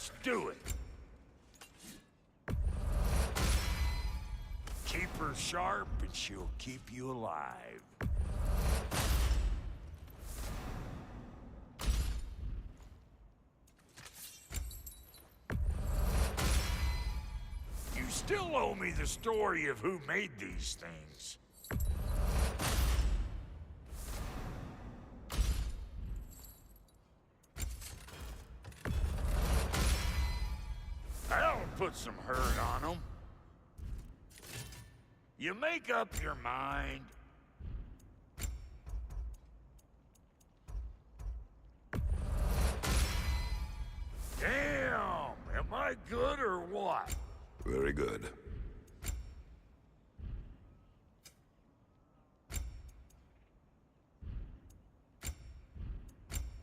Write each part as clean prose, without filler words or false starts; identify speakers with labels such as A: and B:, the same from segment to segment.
A: Let's do it. Keep her sharp and she'll keep you alive. You still owe me the story of who made these things. That'll put some hurt on them. You make up your mind. Damn! Am I good or what?
B: Very good.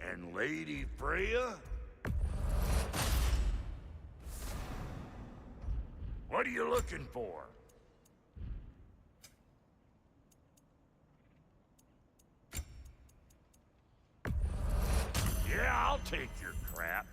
A: And Lady Freya? What are you looking for? Yeah, I'll take your crap.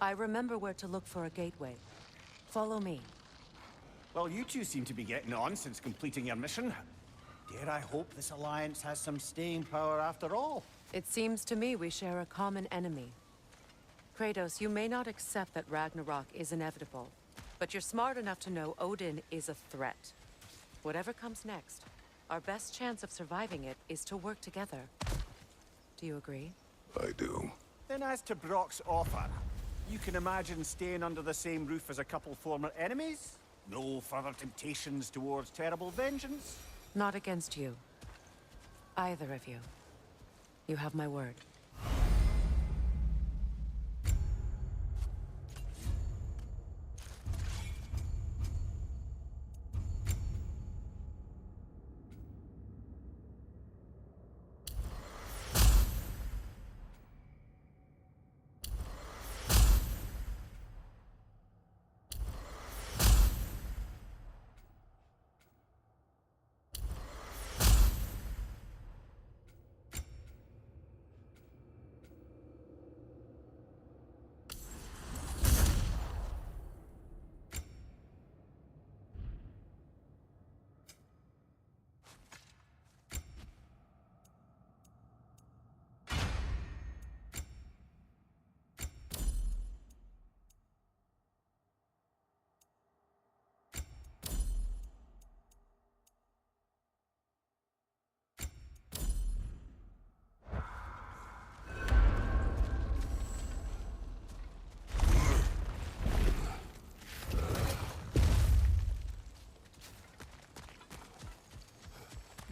C: I remember where to look for a gateway. Follow me.
D: Well, you two seem to be getting on since completing your mission. Dare I hope this alliance has some staying power after all?
C: It seems to me we share a common enemy. Kratos, you may not accept that Ragnarok is inevitable, but you're smart enough to know Odin is a threat. Whatever comes next, our best chance of surviving it is to work together. Do you agree?
B: I do.
D: Then as to Brock's offer, you can imagine staying under the same roof as a couple former enemies? No further temptations towards terrible vengeance?
C: Not against you. Either of you. You have my word.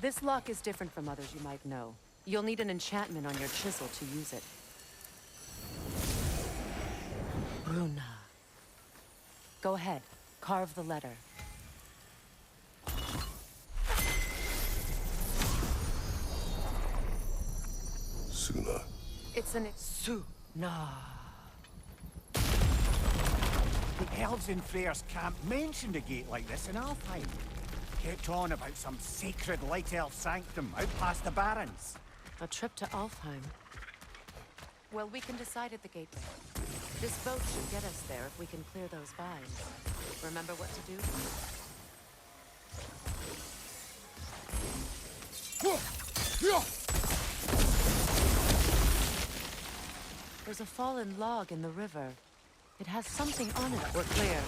C: This lock is different from others you might know. You'll need an enchantment on your chisel to use it. Runa. Go ahead, carve the letter.
B: Suna.
C: It's an Suna.
D: The elves in Freya's camp mentioned a gate like this in Alheim. Kept on about some sacred light elf sanctum out past the Barrens.
C: A trip to Alheim. Well, we can decide at the gateway. This boat should get us there if we can clear those vines. Remember what to do? There's a fallen log in the river. It has something on it. We're clear.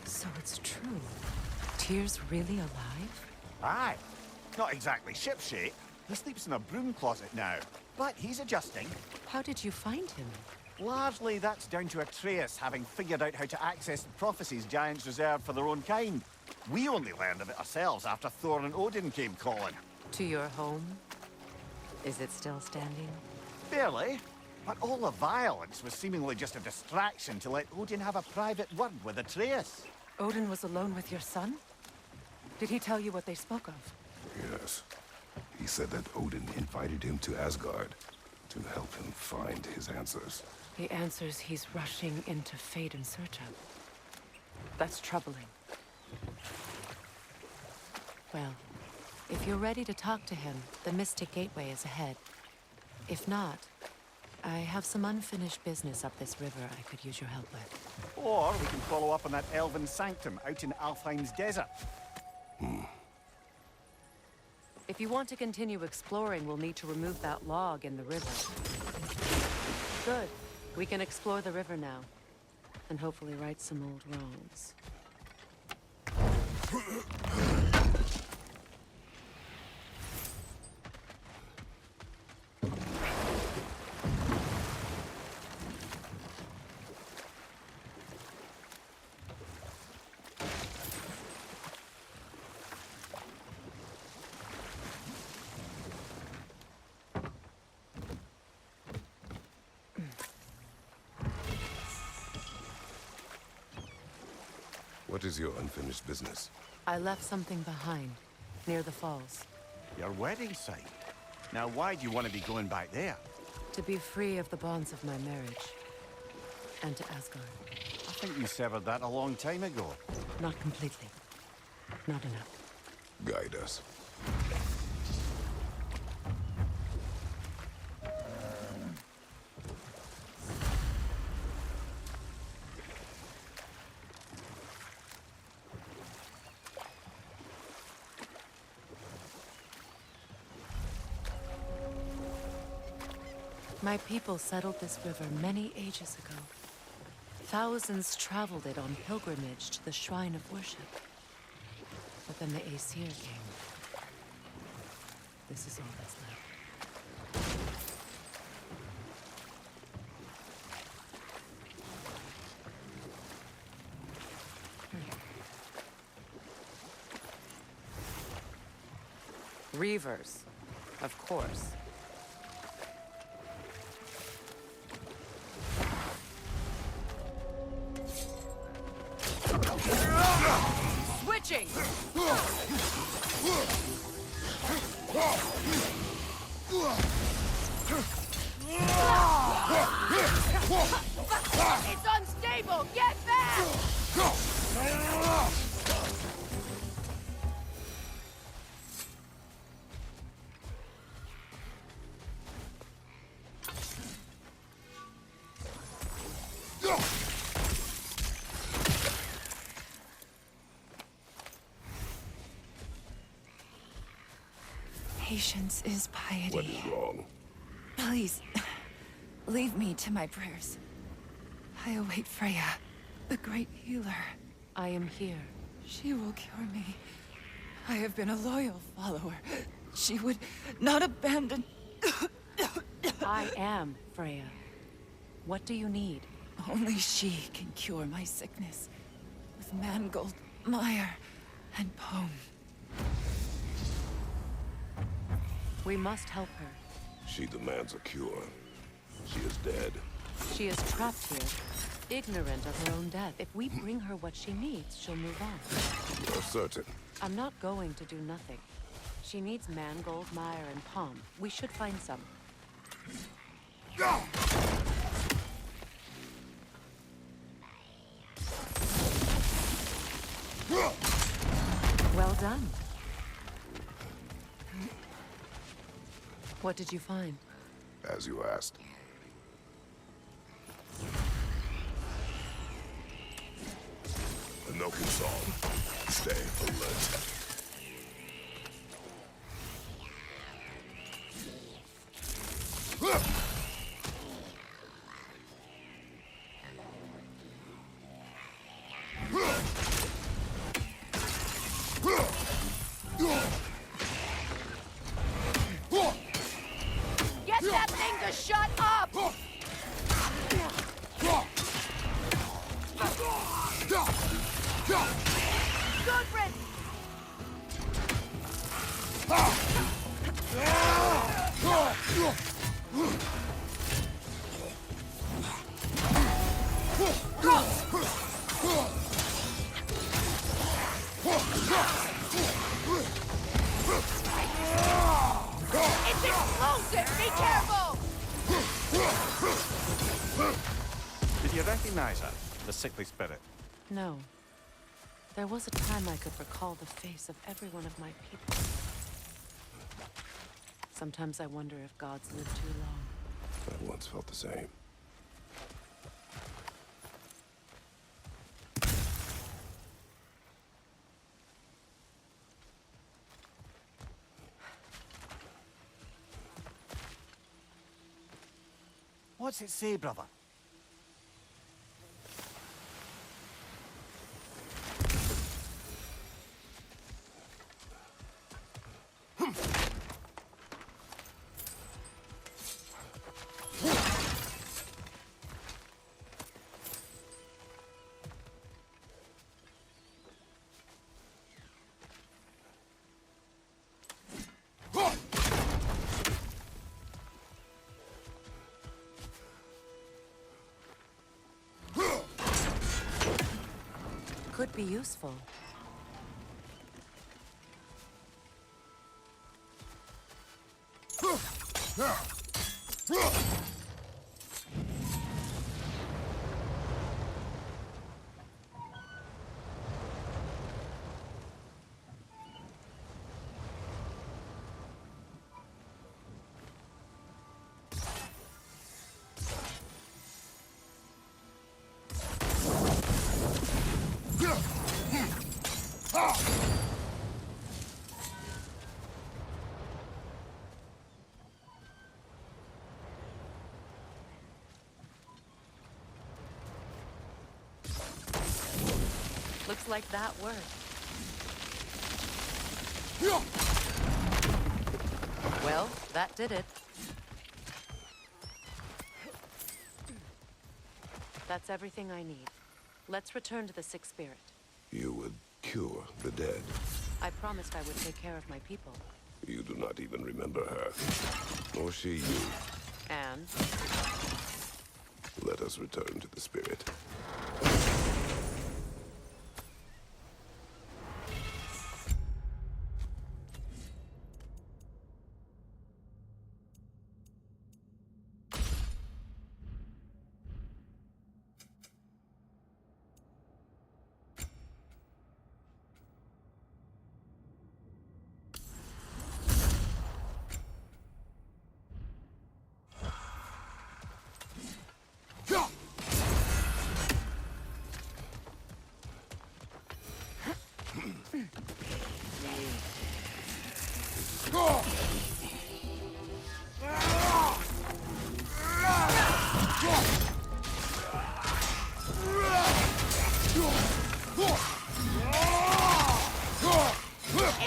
C: So it's true. Tyr's really alive?
D: Aye. Not exactly shipshape. He sleeps in a broom closet now. But he's adjusting.
C: How did you find him?
D: Largely, that's down to Atreus having figured out how to access the prophecies giants reserved for their own kind. We only learned of it ourselves after Thor and Odin came calling.
C: To your home? Is it still standing?
D: Barely. But all the violence was seemingly just a distraction to let Odin have a private word with Atreus.
C: Odin was alone with your son? Did he tell you what they spoke of?
B: Yes. He said that Odin invited him to Asgard to help him find his answers.
C: The answers he's rushing into fate in search of. That's troubling. Well, if you're ready to talk to him, the Mystic Gateway is ahead. If not, I have some unfinished business up this river I could use your help with.
D: Or we can follow up on that elven sanctum out in Alfheim's desert.
C: If you want to continue exploring, we'll need to remove that log in the river. Good. We can explore the river now. And hopefully right some old wrongs.
B: What is your unfinished business?
C: I left something behind, near the falls.
D: Your wedding site. Now why do you want to be going back there?
C: To be free of the bonds of my marriage. And to Asgard.
D: I think you severed that a long time ago.
C: Not completely. Not enough.
B: Guide us.
C: My people settled this river many ages ago. Thousands traveled it on pilgrimage to the shrine of worship. But then the Aesir came. This is all that's left. Reavers, of course. Switching! It's unstable! Get back!
E: Patience is piety.
B: What is wrong?
E: Please, leave me to my prayers. I await Freya, the great healer.
C: I am here.
E: She will cure me. I have been a loyal follower. She would not abandon...
C: I am Freya. What do you need?
E: Only she can cure my sickness. With mangold, mire, and poem.
C: We must help her.
B: She demands a cure. She is dead.
C: She is trapped here, ignorant of her own death. If we bring her what she needs, she'll move on.
B: You're certain?
C: I'm not going to do nothing. She needs mangold, mire, and palm. We should find some. Well done. What did you find?
B: As you asked. A no console. Stay alert.
C: Get that thing to shut up! Goodrin! It's explosive! Be careful!
D: Did you recognize her? The sickly spirit?
C: No. There was a time I could recall the face of every one of my people. Sometimes I wonder if gods live too long.
B: I once felt the same.
D: What's it say, brother?
C: Could be useful. Looks like that worked. Well, that did it. That's everything I need. Let's return to the Sick Spirit.
B: You would cure the dead.
C: I promised I would take care of my people.
B: You do not even remember her. Nor she you.
C: And?
B: Let us return to the spirit.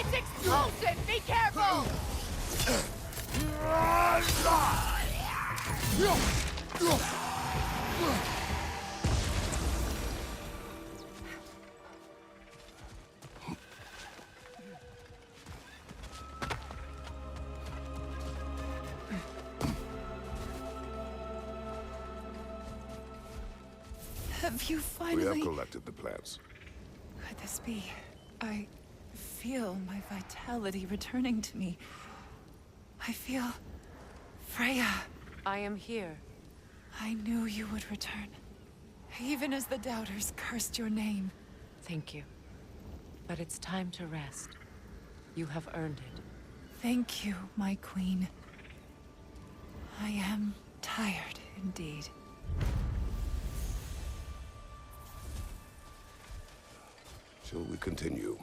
C: It's explosive! Be careful!
E: Have you
B: We
E: finally...
B: have collected the plants.
E: Could this be? I feel my vitality returning to me. I feel... Freya.
C: I am here.
E: I knew you would return. Even as the doubters cursed your name.
C: Thank you. But it's time to rest. You have earned it.
E: Thank you, my queen. I am tired indeed.
B: Shall we continue?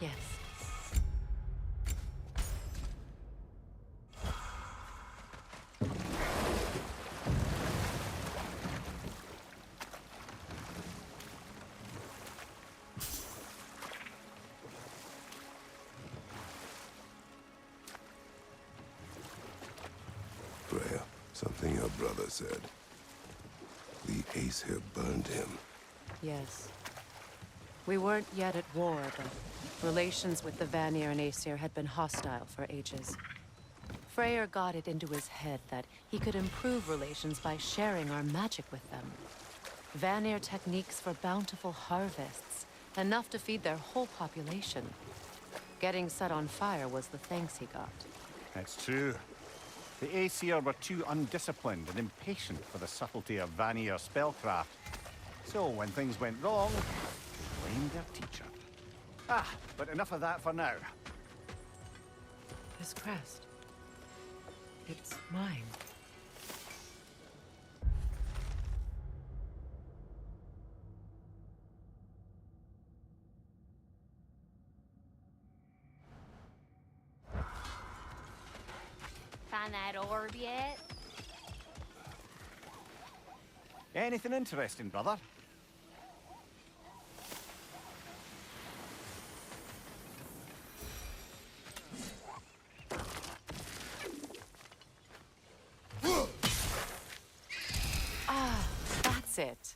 C: Yes.
B: Freya, something your brother said. The Aesir burned him.
C: Yes. We weren't yet at war, but relations with the Vanir and Aesir had been hostile for ages. Freyr got it into his head that he could improve relations by sharing our magic with them. Vanir techniques for bountiful harvests, enough to feed their whole population. Getting set on fire was the thanks he got.
D: It's true. The Aesir were too undisciplined and impatient for the subtlety of Vanir spellcraft. So when things went wrong, they blamed their teacher. But enough of that for now.
C: This crest. It's mine.
F: Find that orb yet?
D: Anything interesting, brother?
C: That's it.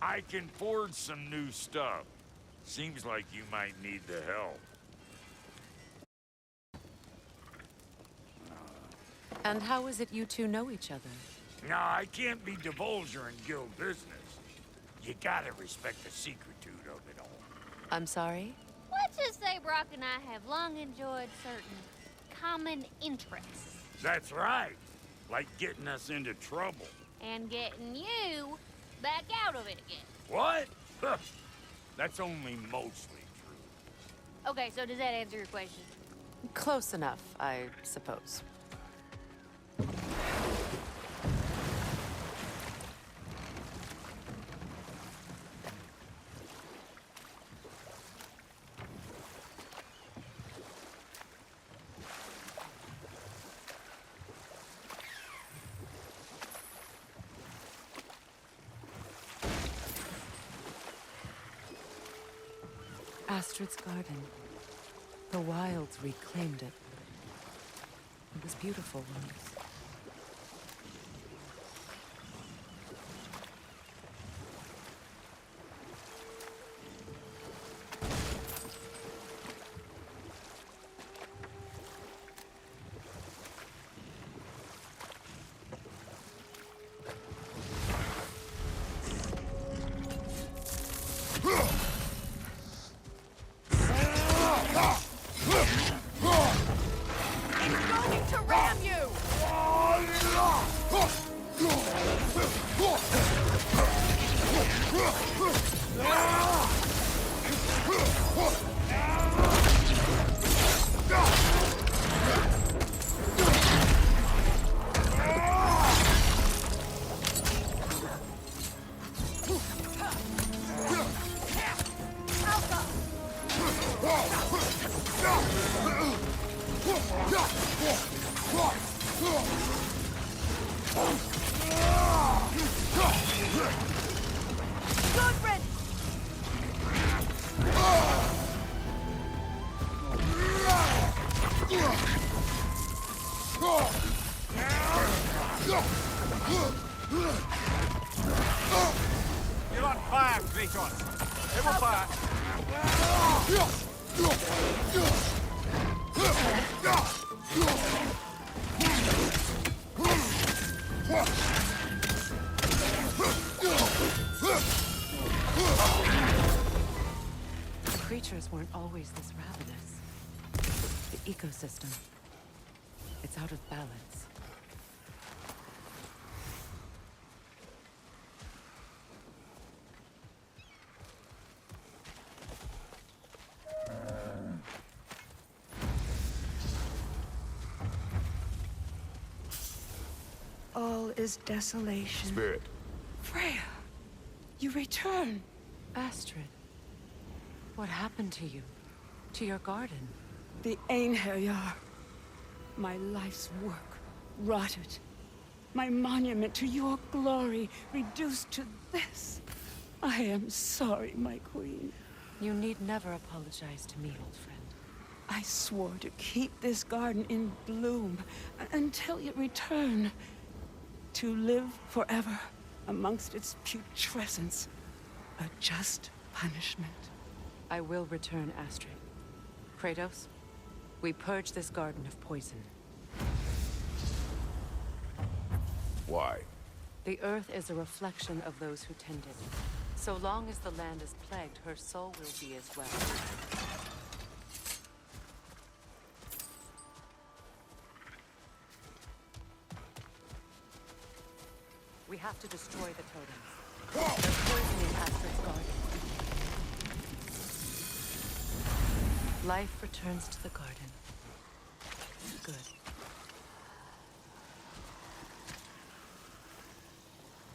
A: I can forge some new stuff. Seems like you might need the help.
C: And how is it you two know each other?
A: No, I can't be divulger in guild business. You gotta respect the secretude of it all.
C: I'm sorry?
F: Let's just say Brock and I have long enjoyed certain common interests.
A: That's right. Like getting us into trouble.
F: And getting you back out of it again.
A: What? That's only mostly true.
F: Okay, so does that answer your question?
C: Close enough, I suppose. Astrid's garden. The wilds reclaimed it. It was beautiful once.
D: You're on fire, Kratos. It will fire.
C: ecosystem. It's out of balance.
E: All is desolation.
B: Spirit.
E: Freya, you return.
C: Astrid, what happened to you? To your garden?
E: The Einherjar. My life's work, rotted. My monument to your glory, reduced to this. I am sorry, my queen.
C: You need never apologize to me, old friend.
E: I swore to keep this garden in bloom until you return. To live forever amongst its putrescence. A just punishment.
C: I will return, Astrid. Kratos, we purge this garden of poison.
B: Why?
C: The earth is a reflection of those who tend it. So long as the land is plagued, her soul will be as well. We have to destroy the totems. They're poisoning Astrid's garden. Life returns to the garden. Good.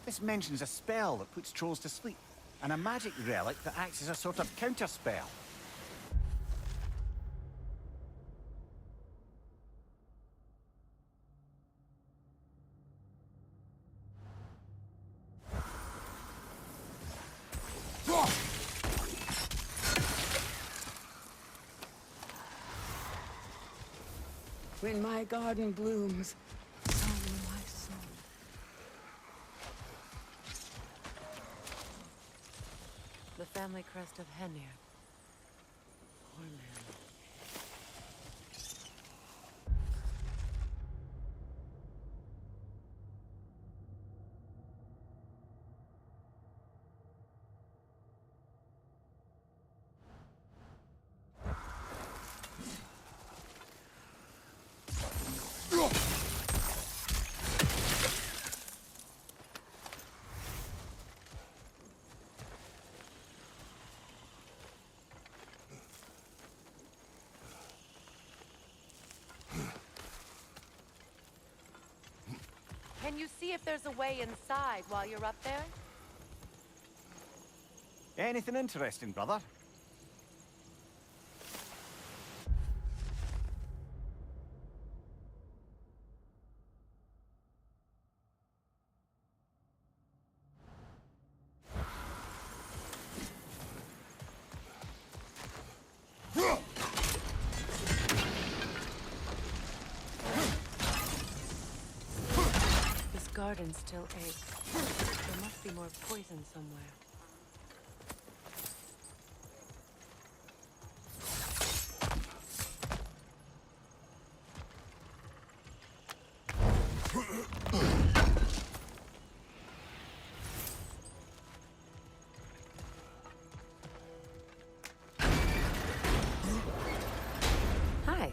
D: This mentions a spell that puts trolls to sleep, and a magic relic that acts as a sort of counter-spell.
E: When my garden blooms, so will my soul.
C: The family crest of Henir. Poor man. Can you see if there's a way inside while you're up there?
D: Anything interesting, brother?
C: Garden still aches. There must be more poison somewhere. Hi.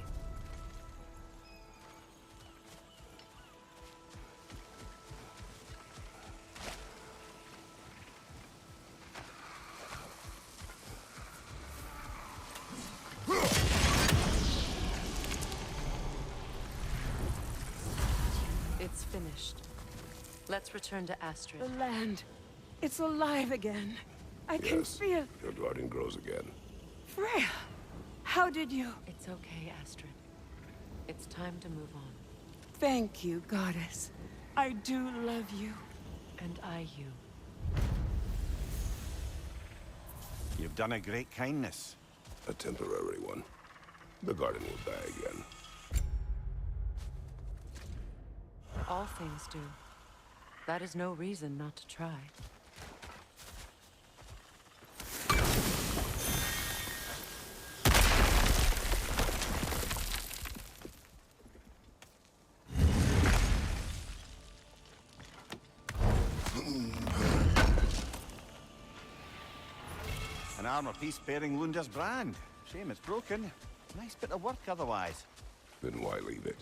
C: It's finished. Let's return to Astrid.
E: The land, it's alive again. I can
B: Yes,
E: feel...
B: your garden grows again.
E: Freya, how did you...
C: It's okay, Astrid. It's time to move on.
E: Thank you, goddess. I do love you.
C: And I you.
D: You've done a great kindness.
B: A temporary one. The garden will die again.
C: All things do. That is no reason not to try.
D: An armor piece bearing Lunda's brand. Shame it's broken. Nice bit of work otherwise.
B: Then why leave it?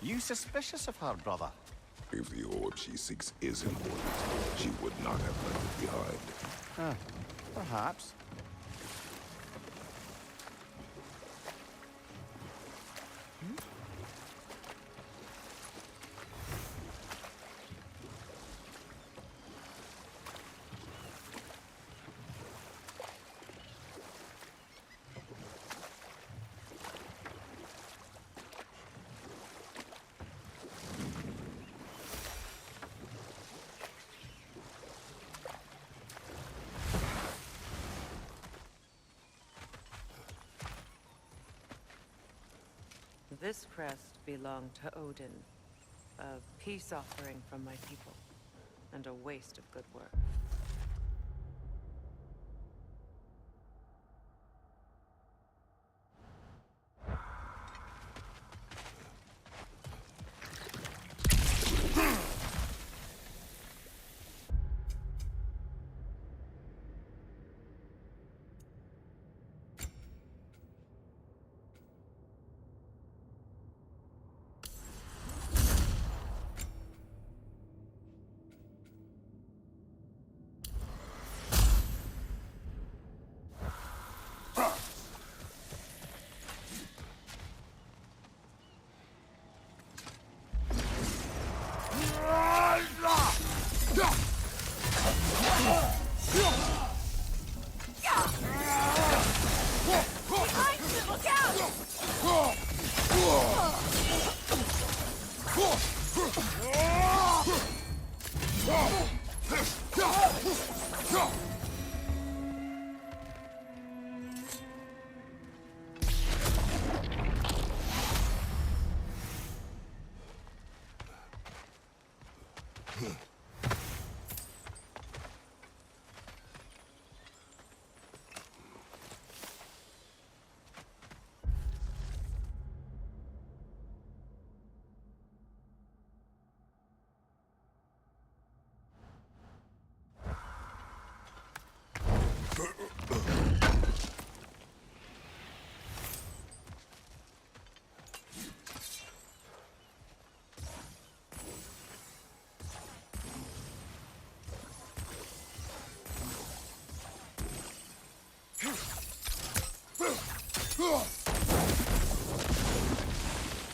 D: You suspicious of her, brother?
B: If the orb she seeks is important, she would not have left it behind.
D: Perhaps.
C: This crest belonged to Odin. A peace offering from my people. And a waste of good work.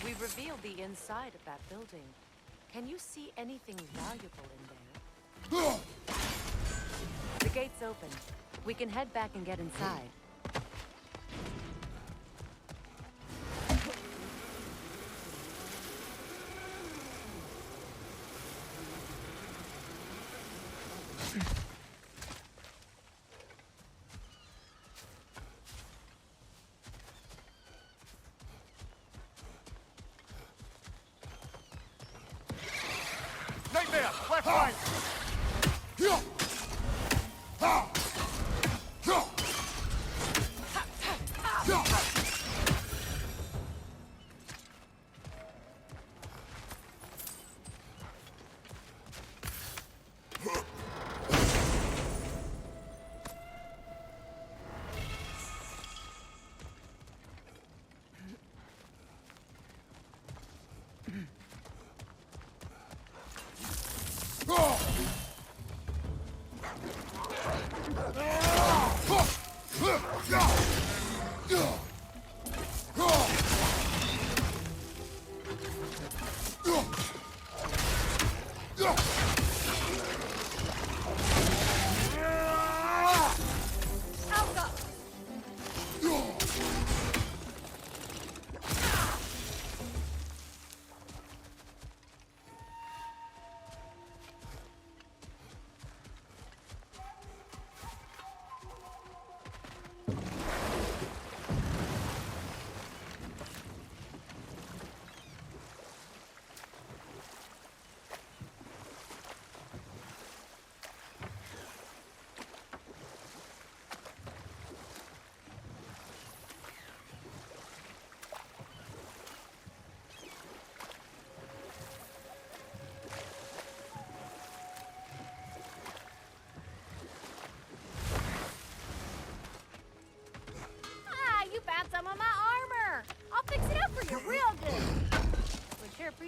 C: We revealed the inside of that building. Can you see anything valuable in there? The gate's open. We can head back and get inside.
D: Nightmare! Left flank!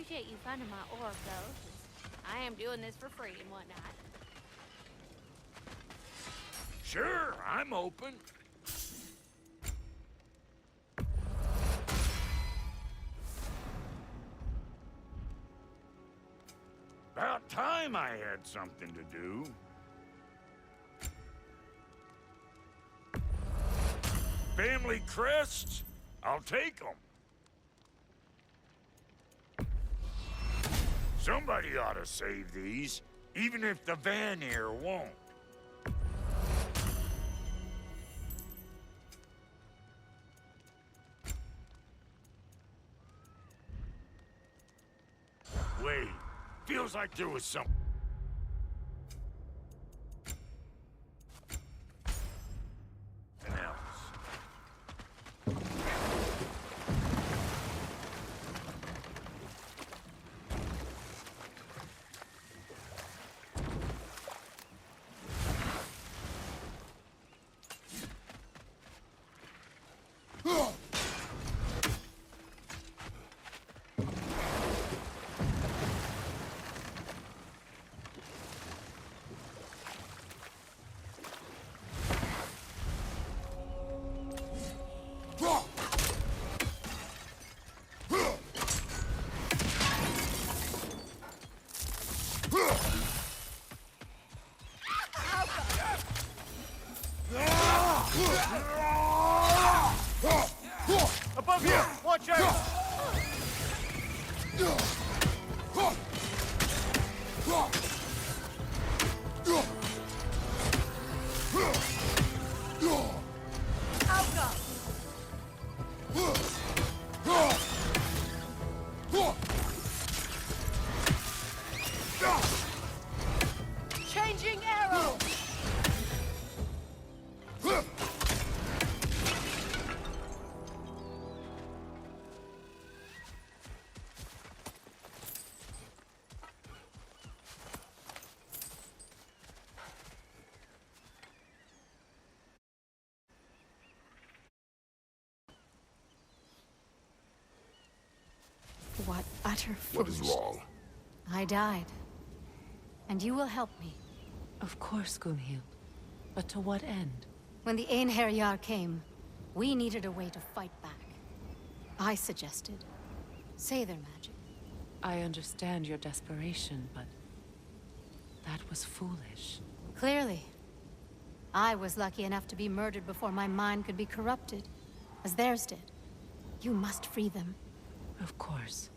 F: appreciate you finding my orb, though, 'cause I am doing this for free and whatnot.
A: Sure, I'm open. About time I had something to do. Family crests? I'll take them. Somebody ought to save these, even if the Vanir won't. Wait, feels like there was some... else.
D: Above you! Watch out!
C: Changing arrow!
G: What utter
B: What is
G: foolishness.
B: wrong?
G: I died. And you will help me.
C: Of course, Gunhild. But to what end?
G: When the Einherjar came, we needed a way to fight back. I suggested Seidr magic.
C: I understand your desperation, but that was foolish.
G: Clearly. I was lucky enough to be murdered before my mind could be corrupted, as theirs did. You must free them.
C: Of course.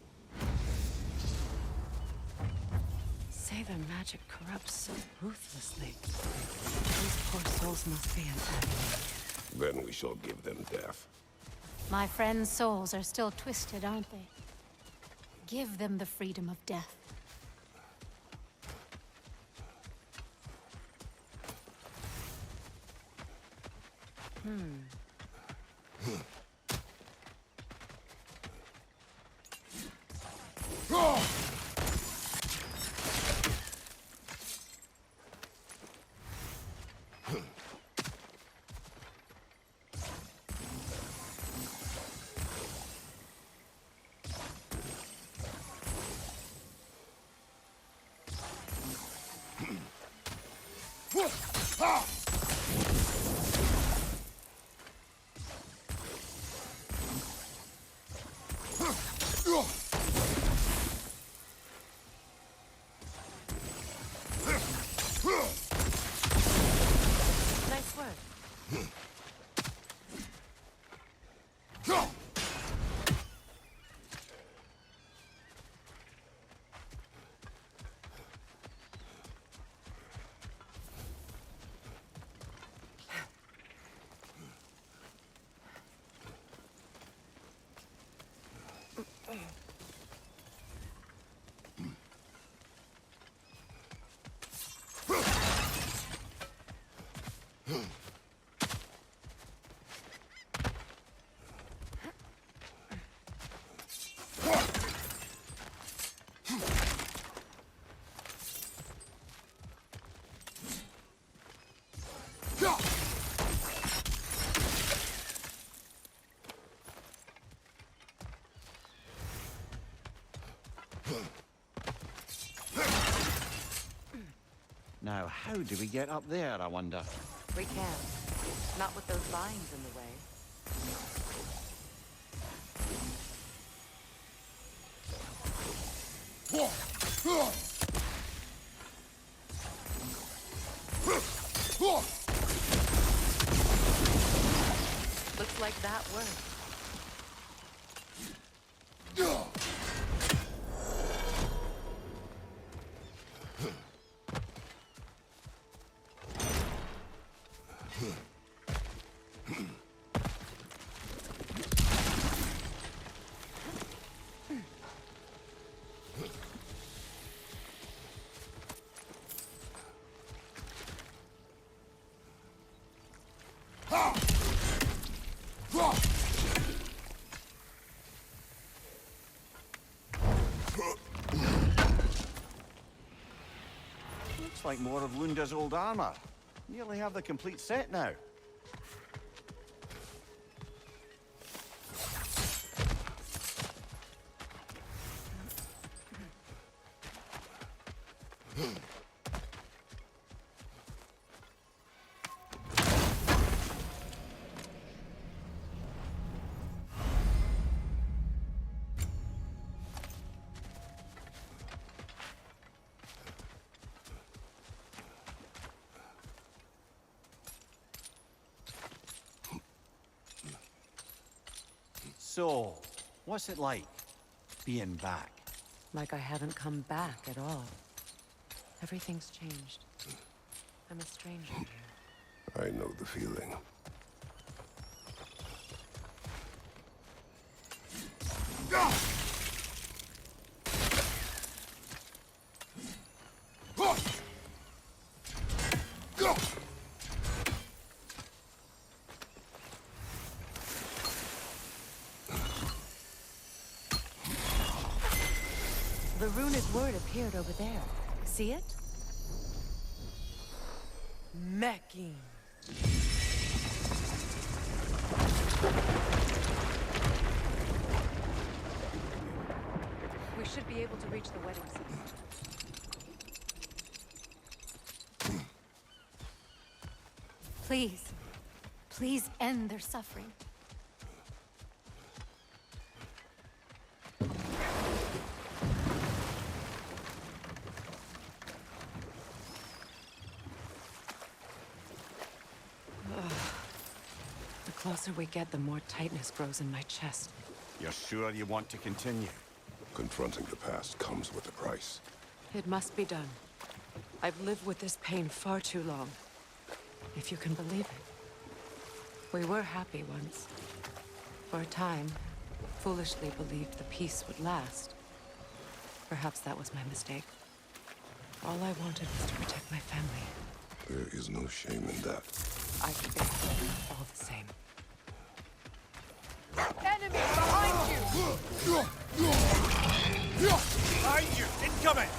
C: Say their magic corrupts so ruthlessly. These poor souls must be in agony.
B: Then we shall give them death.
G: My friends' souls are still twisted, aren't they? Give them the freedom of death.
D: Now, how do we get up there, I wonder?
C: We can. Not with those vines in the way. Looks like that worked.
D: Looks like more of Lunda's old armor. Nearly have the complete set now. So, what's it like, being back?
C: Like I haven't come back at all. Everything's changed. I'm a stranger here.
B: I know the feeling.
C: The runic word appeared over there. See it? Mecking. We should be able to reach the wedding center.
G: Please. Please end their suffering.
C: The closer we get, the more tightness grows in my chest.
D: You're sure you want to continue?
B: Confronting the past comes with a price.
C: It must be done. I've lived with this pain far too long. If you can believe it. We were happy once. For a time, foolishly believed the peace would last. Perhaps that was my mistake. All I wanted was to protect my family.
B: There is no shame in that.
C: I failed, all the same.
A: Enemy behind you! Behind you! Incoming!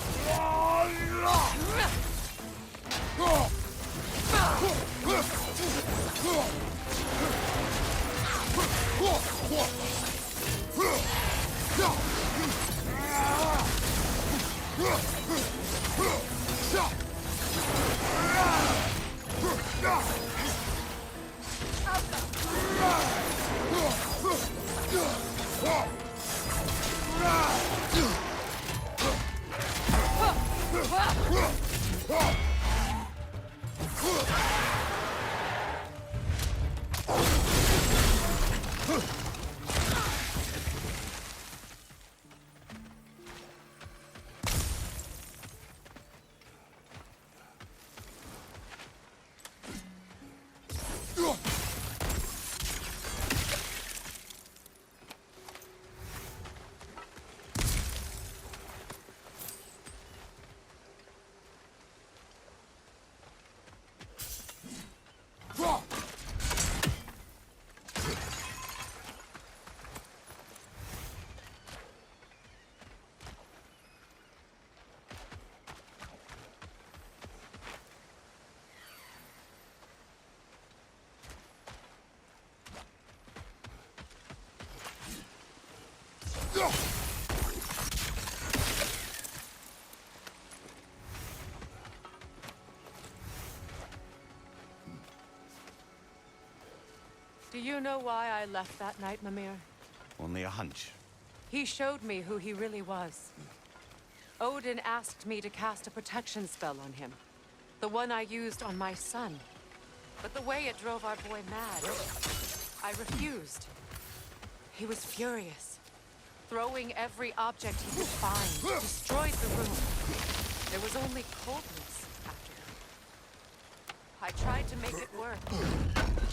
C: you know why I left that night, Mimir?
D: Only a hunch.
C: He showed me who he really was. Odin asked me to cast a protection spell on him. The one I used on my son. But the way it drove our boy mad, I refused. He was furious, throwing every object he could find, destroyed the room. There was only coldness after that. I tried to make it work.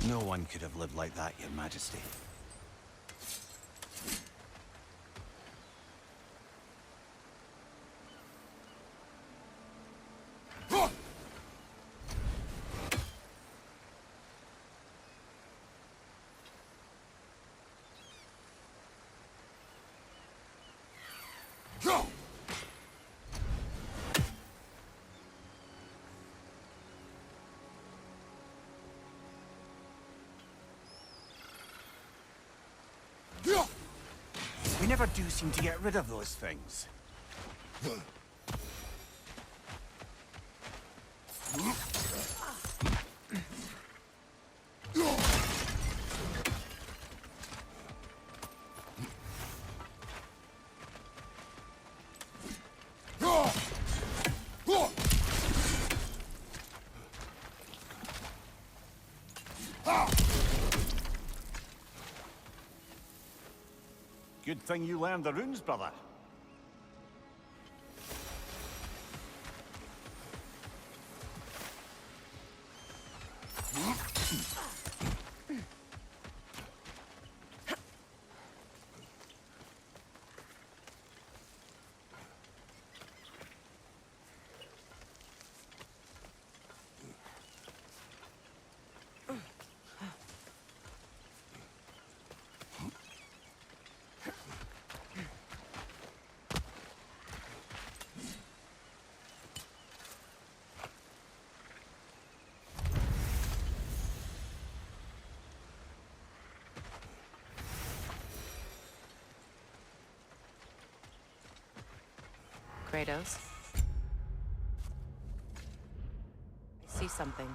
D: No one could have lived like that, Your Majesty. We never do seem to get rid of those things. Good thing you learned the runes, brother.
C: Kratos? I see something.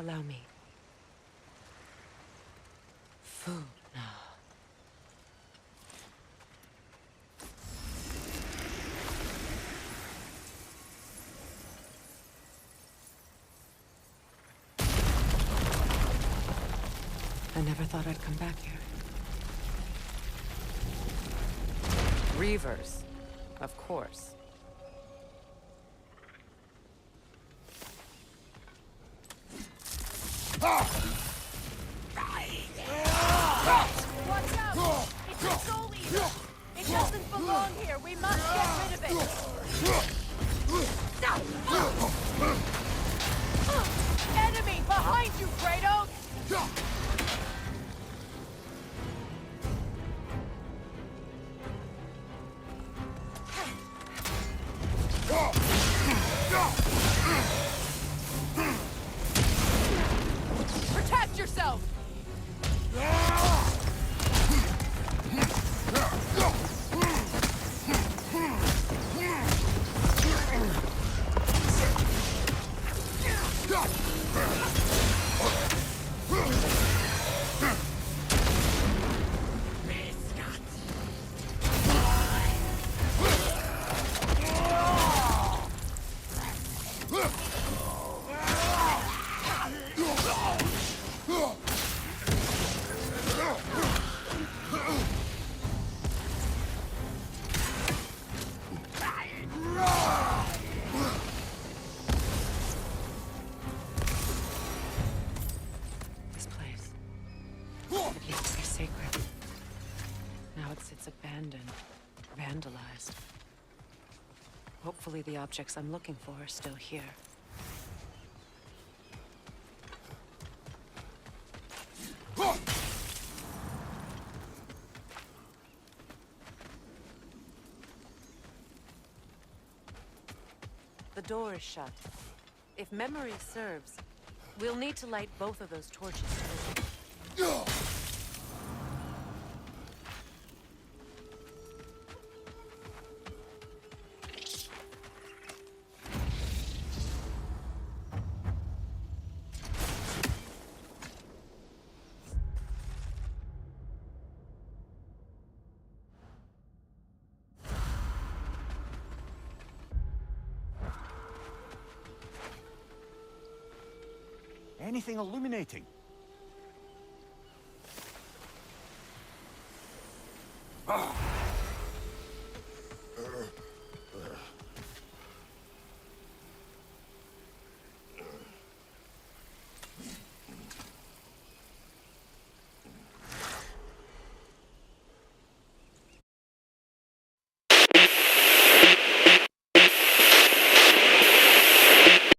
C: Allow me. Food now. I never thought I'd come back here. Reavers, of course. Watch out! It's a soul eater! It doesn't belong here! We must get rid of it! Enemy behind you, Kratos! Protect yourself! Vandalized. Hopefully the objects I'm looking for are still here. The door is shut. If memory serves, we'll need to light both of those torches.
D: Anything illuminating?